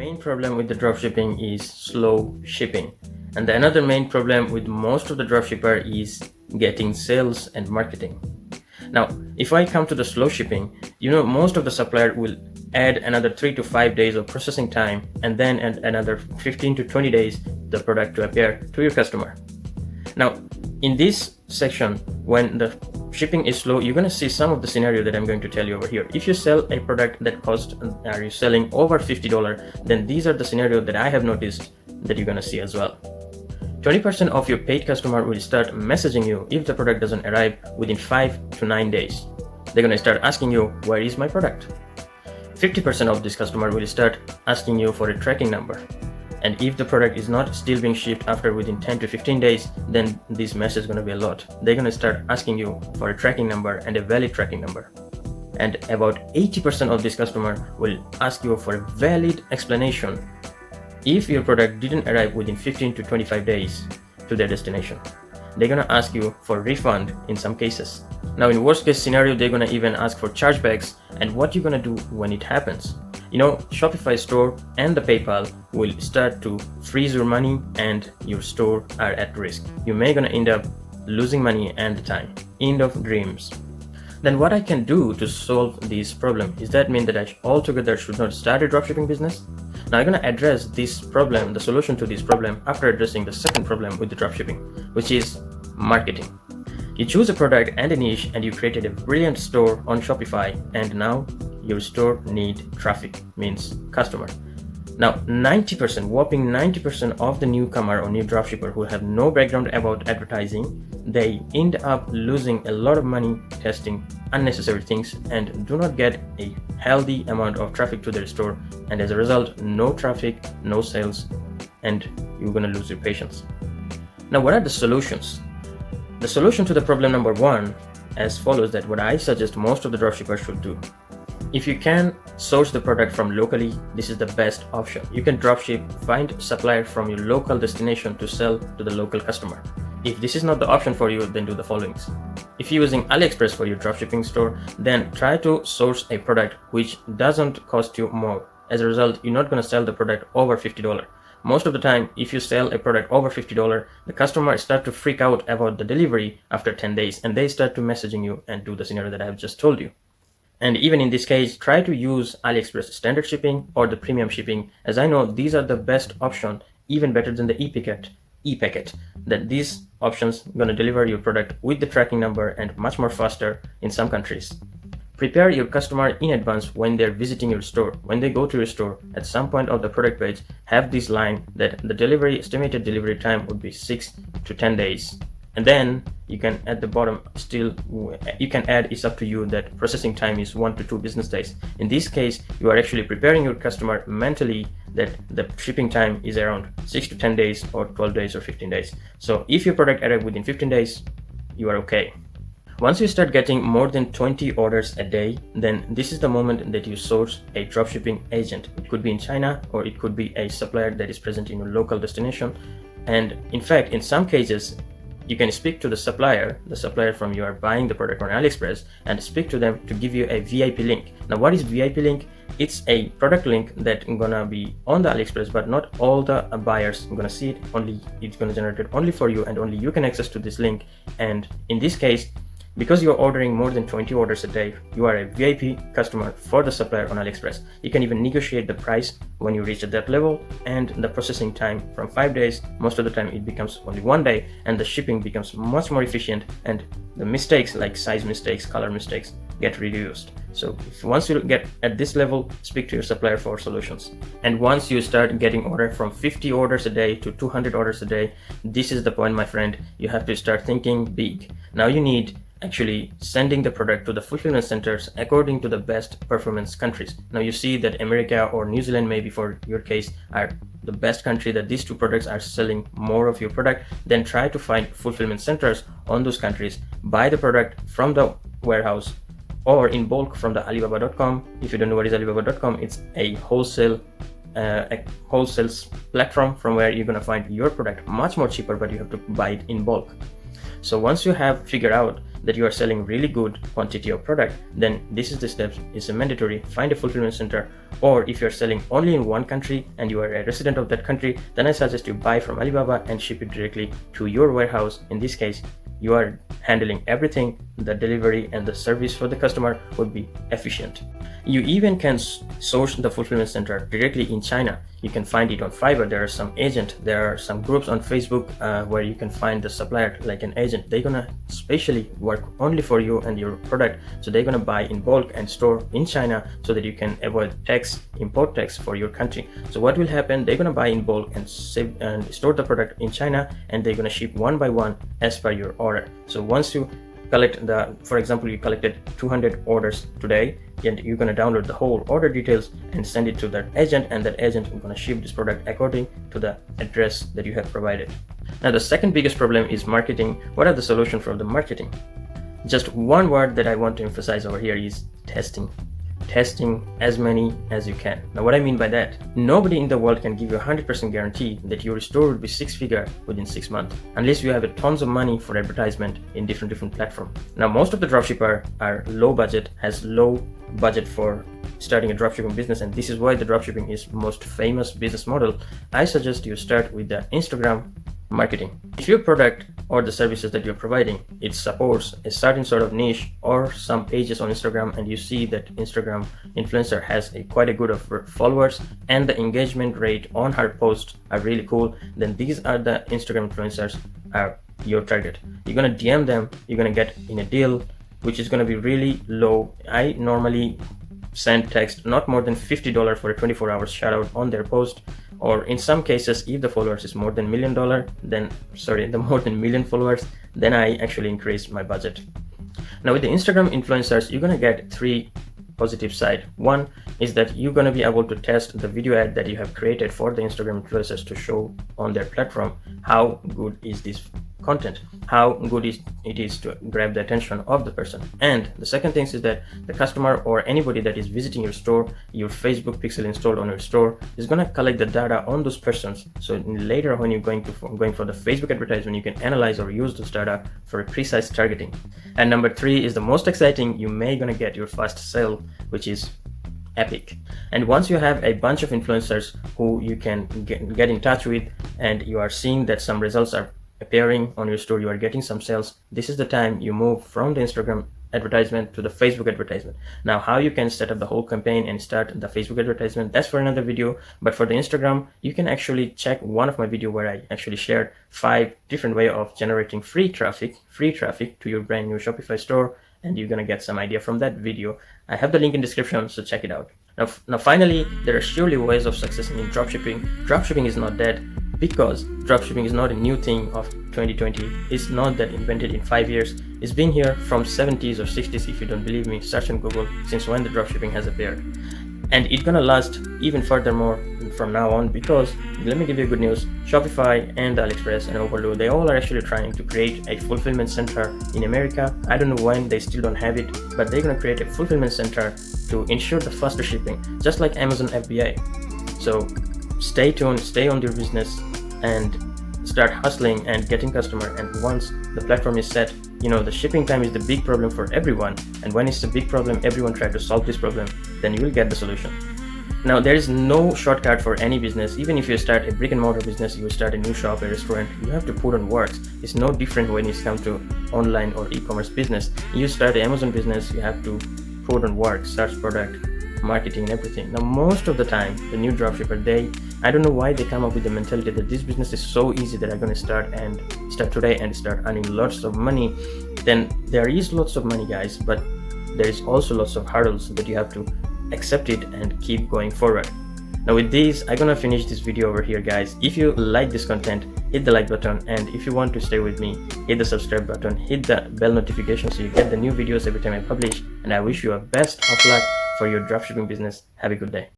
main problem with the dropshipping is slow shipping. And the another main problem with most of the dropshipper is getting sales and marketing. Now, if I come to the slow shipping, most of the supplier will add another 3 to 5 days of processing time and then add another 15 to 20 days the product to appear to your customer. Now, in this section, when the shipping is slow, you're going to see some of the scenario that I'm going to tell you over here. If you sell a product that are you selling over $50, then these are the scenario that I have noticed that you're going to see as well. 20% of your paid customer will start messaging you if the product doesn't arrive within 5 to 9 days. They're going to start asking you, where is my product? 50% of this customer will start asking you for a tracking number. And if the product is not still being shipped after within 10 to 15 days, then this mess is going to be a lot. They're going to start asking you for a tracking number and a valid tracking number. And about 80% of this customer will ask you for a valid explanation if your product didn't arrive within 15 to 25 days to their destination. They're going to ask you for refund in some cases. Now, in worst case scenario, they're going to even ask for chargebacks. And what you're going to do when it happens? Shopify store and the PayPal will start to freeze your money and your store are at risk. You may gonna end up losing money and the time. End of dreams. Then what I can do to solve this problem is that mean that I altogether should not start a dropshipping business? Now I'm gonna address this problem, the solution to this problem, after addressing the second problem with the dropshipping, which is marketing. You choose a product and a niche and you created a brilliant store on Shopify, and now your store need traffic, means customer. Now 90%, whopping 90% of the newcomer or new dropshipper who have no background about advertising, they end up losing a lot of money testing unnecessary things and do not get a healthy amount of traffic to their store, and as a result, no traffic, no sales, and you're gonna lose your patience. Now what are the solutions? The solution to the problem number one as follows, that what I suggest most of the dropshippers should do. If you can source the product from locally, this is the best option. You can dropship, find supplier from your local destination to sell to the local customer. If this is not the option for you, then do the followings. If you're using AliExpress for your dropshipping store, then try to source a product which doesn't cost you more. As a result, you're not going to sell the product over $50. Most of the time, if you sell a product over $50, the customer start to freak out about the delivery after 10 days and they start to messaging you and do the scenario that I have just told you. And even in this case, try to use AliExpress standard shipping or the premium shipping, as I know these are the best option, even better than the e-packet, that these options gonna deliver your product with the tracking number and much more faster in some countries. Prepare your customer in advance when they're visiting your store. When they go to your store, at some point of the product page, have this line that the estimated delivery time would be 6 to 10 days. And then you can at the bottom you can add, it's up to you, that processing time is 1 to 2 business days. In this case, you are actually preparing your customer mentally that the shipping time is around 6 to 10 days or 12 days or 15 days. So if your product arrives within 15 days, you are okay. Once you start getting more than 20 orders a day, then this is the moment that you source a dropshipping agent. It could be in China or it could be a supplier that is present in your local destination. And in fact, in some cases, you can speak to the supplier from you are buying the product on AliExpress, and speak to them to give you a VIP link. Now what is VIP link? It's a product link that gonna be on the AliExpress, but not all the buyers gonna see it. It's gonna generate it only for you, and only you can access to this link. And in this case, because you're ordering more than 20 orders a day, you are a VIP customer for the supplier on AliExpress. You can even negotiate the price when you reach at that level, and the processing time from 5 days, most of the time it becomes only 1 day, and the shipping becomes much more efficient, and the mistakes like size mistakes, color mistakes get reduced. So once you get at this level, speak to your supplier for solutions. And once you start getting order from 50 orders a day to 200 orders a day, this is the point, my friend. You have to start thinking big. Now you need actually sending the product to the fulfillment centers according to the best performance countries. Now you see that America or New Zealand, maybe for your case, are the best country that these two products are selling more of your product. Then try to find fulfillment centers on those countries, buy the product from the warehouse or in bulk from the Alibaba.com. If you don't know what is Alibaba.com, it's a wholesale platform from where you're gonna find your product much more cheaper, but you have to buy it in bulk. So once you have figured out that you are selling really good quantity of product, then this is the steps. It's a mandatory. Find a fulfillment center, or if you're selling only in one country and you are a resident of that country, then I suggest you buy from Alibaba and ship it directly to your warehouse. In this case, you are handling everything. The delivery and the service for the customer would be efficient. You even can source the fulfillment center directly in China. You can find it on Fiverr. There are some agents, there are some groups on Facebook where you can find the supplier like an agent. They're gonna specially work only for you and your product. So they're gonna buy in bulk and store in China so that you can avoid tax, import tax for your country. So what will happen, they're gonna buy in bulk and save and store the product in China, and they're gonna ship one by one as per your order. So once you collect for example, you collected 200 orders today, and you're going to download the whole order details and send it to that agent, and that agent is going to ship this product according to the address that you have provided. Now the second biggest problem is marketing. What are the solutions for the marketing? Just one word that I want to emphasize over here is testing. Testing as many as you can. Now what I mean by that, nobody in the world can give you a 100% guarantee that your store will be 6-figure within 6 months, unless you have tons of money for advertisement in different platforms. Now most of the dropshipper are low budget, has low budget for starting a dropshipping business, and this is why the dropshipping is most famous business model. I suggest you start with the Instagram marketing. If your product or the services that you're providing, it supports a certain sort of niche or some pages on Instagram, and you see that Instagram influencer has quite a good of followers and the engagement rate on her posts are really cool, then these are the Instagram influencers are your target. You're gonna DM them, you're gonna get in a deal which is gonna be really low. I normally send text not more than $50 for a 24-hour shout out on their post, or in some cases if the followers is more than $1 million, then the more than million followers, then I actually increase my budget. Now with the Instagram influencers, you're gonna get 3 positive side. One is that you're gonna be able to test the video ad that you have created for the Instagram influencers to show on their platform how good is this content, how good it is to grab the attention of the person. And the second thing is that the customer or anybody that is visiting your store, your Facebook pixel installed on your store, is going to collect the data on those persons. So later when you're going for the Facebook advertisement, you can analyze or use those data for a precise targeting. And number 3 is the most exciting. You may gonna get your first sale, which is epic. And once you have a bunch of influencers who you can get in touch with, and you are seeing that some results are appearing on your store, you are getting some sales, this is the time you move from the Instagram advertisement to the Facebook advertisement. Now how you can set up the whole campaign and start the Facebook advertisement, that's for another video. But for the Instagram, you can actually check one of my video where I actually shared 5 different ways of generating free traffic to your brand new Shopify store, and you're gonna get some idea from that video. I have the link in description, so check it out. Now finally, there are surely ways of success in dropshipping. Dropshipping is not dead, because dropshipping is not a new thing of 2020. It's not that invented in 5 years. It's been here from 70s or 60s. If you don't believe me, search on Google since when the dropshipping has appeared. And it's gonna last even furthermore from now on, because let me give you good news. Shopify and AliExpress and Overload, they all are actually trying to create a fulfillment center in America. I don't know when, they still don't have it, but they're gonna create a fulfillment center to ensure the faster shipping, just like Amazon FBA. So stay tuned, stay on your business, and start hustling and getting customer. And once the platform is set, the shipping time is the big problem for everyone, and when it's a big problem, everyone try to solve this problem, then you will get the solution. Now there is no shortcut for any business. Even if you start a brick and mortar business, you start a new shop, a restaurant, you have to put on work. It's no different when it comes to online or e-commerce business. You start an Amazon business, you have to put on work, search product, marketing, and everything. Now most of the time, the new dropshipper, I don't know why they come up with the mentality that this business is so easy that I'm going to start today and start earning lots of money. Then there is lots of money, guys, but there is also lots of hurdles that you have to accept it and keep going forward. Now with these, I'm gonna finish this video over here, guys. If you like this content, hit the like button, and if you want to stay with me, hit the subscribe button, hit the bell notification so you get the new videos every time I publish. And I wish you a best of luck for your dropshipping business. Have a good day.